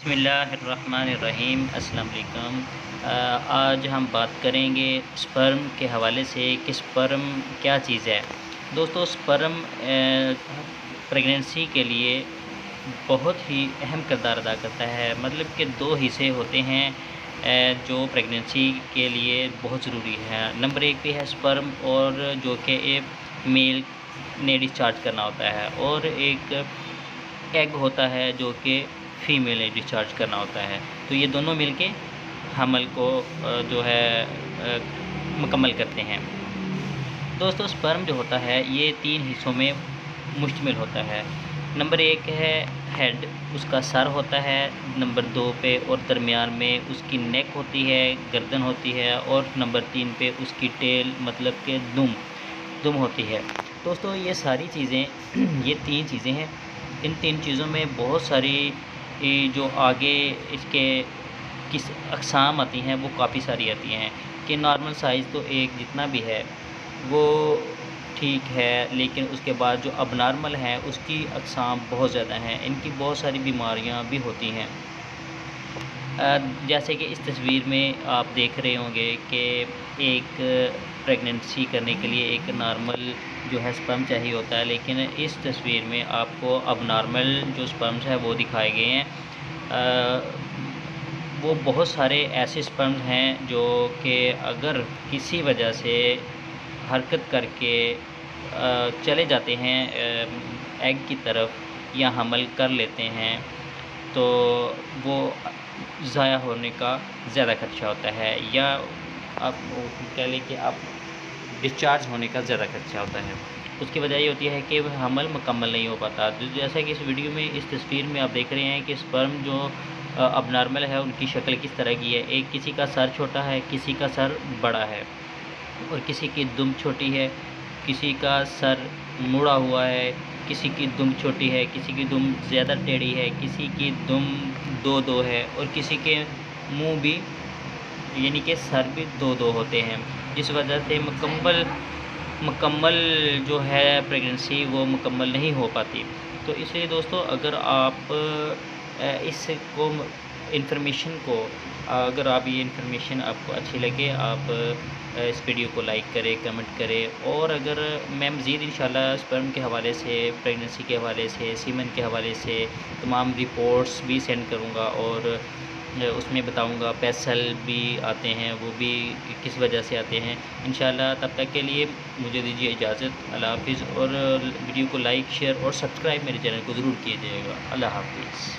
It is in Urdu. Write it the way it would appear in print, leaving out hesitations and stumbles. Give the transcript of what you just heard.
بسم اللہ الرحمن الرحیم۔ السلام علیکم۔ آج ہم بات کریں گے سپرم کے حوالے سے کہ سپرم کیا چیز ہے۔ دوستو سپرم پریگننسی کے لیے بہت ہی اہم کردار ادا کرتا ہے، مطلب کہ دو حصے ہوتے ہیں جو پریگننسی کے لیے بہت ضروری ہے۔ نمبر ایک پہ ہے سپرم، اور جو کہ ایک میل نے ڈسچارج کرنا ہوتا ہے، اور ایک ایگ ہوتا ہے جو کہ فیمیل نے ڈسچارج کرنا ہوتا ہے۔ تو یہ دونوں مل کے حمل کو جو ہے مکمل کرتے ہیں۔ دوستو سپرم جو ہوتا ہے یہ 3 حصوں میں مشتمل ہوتا ہے۔ نمبر 1 ہے ہیڈ، اس کا سر ہوتا ہے۔ نمبر 2 پہ اور درمیان میں اس کی نیک ہوتی ہے، گردن ہوتی ہے، اور نمبر 3 پہ اس کی ٹیل مطلب کہ دم ہوتی ہے۔ دوستو یہ ساری چیزیں یہ 3 چیزیں ہیں۔ ان 3 چیزوں میں بہت ساری جو آگے اس کے کس اقسام آتی ہیں وہ کافی ساری آتی ہیں کہ نارمل سائز تو ایک جتنا بھی ہے وہ ٹھیک ہے، لیکن اس کے بعد جو اب نارمل ہیں اس کی اقسام بہت زیادہ ہیں، ان کی بہت ساری بیماریاں بھی ہوتی ہیں۔ جیسے کہ اس تصویر میں آپ دیکھ رہے ہوں گے کہ ایک پریگننسی کرنے کے لیے ایک نارمل جو ہے سپرم چاہیے ہوتا ہے، لیکن اس تصویر میں آپ کو اب نارمل جو سپرمز ہے وہ دکھائے گئے ہیں۔ وہ بہت سارے ایسے سپرمز ہیں جو کہ اگر کسی وجہ سے حرکت کر کے چلے جاتے ہیں ایگ کی طرف یا حمل کر لیتے ہیں تو وہ ضائع ہونے کا زیادہ خدشہ ہوتا ہے، یا آپ کہہ لیں کہ آپ ڈسچارج ہونے کا زیادہ خدشہ ہوتا ہے۔ اس کی وجہ یہ ہوتی ہے کہ حمل مکمل نہیں ہو پاتا۔ جیسا کہ اس ویڈیو میں اس تصویر میں آپ دیکھ رہے ہیں کہ سپرم جو اب نارمل ہے ان کی شکل کس طرح کی ہے۔ ایک کسی کا سر چھوٹا ہے، کسی کا سر بڑا ہے، اور کسی کی دم چھوٹی ہے، کسی کا سر مڑا ہوا ہے، کسی کی دم چھوٹی ہے، کسی کی دم زیادہ ٹیڑھی ہے، کسی کی دم دو ہے، اور کسی کے منہ بھی یعنی کہ سر بھی دو ہوتے ہیں، جس وجہ سے مکمل جو ہے پریگننسی وہ مکمل نہیں ہو پاتی۔ تو اس لیے دوستو اگر آپ اس کو انفارمیشن کو اگر آپ یہ انفارمیشن آپ کو اچھی لگے، آپ اس ویڈیو کو لائک کریں، کمنٹ کریں، اور اگر میں مزید انشاءاللہ سپرم کے حوالے سے، پریگننسی کے حوالے سے، سیمن کے حوالے سے تمام رپورٹس بھی سینڈ کروں گا، اور اس میں بتاؤں گا پیسل بھی آتے ہیں وہ بھی کس وجہ سے آتے ہیں انشاءاللہ۔ تب تک کے لیے مجھے دیجیے اجازت۔ اللہ حافظ، اور ویڈیو کو لائک، شیئر اور سبسکرائب میرے چینل کو ضرور کیجیے گا۔ اللہ حافظ۔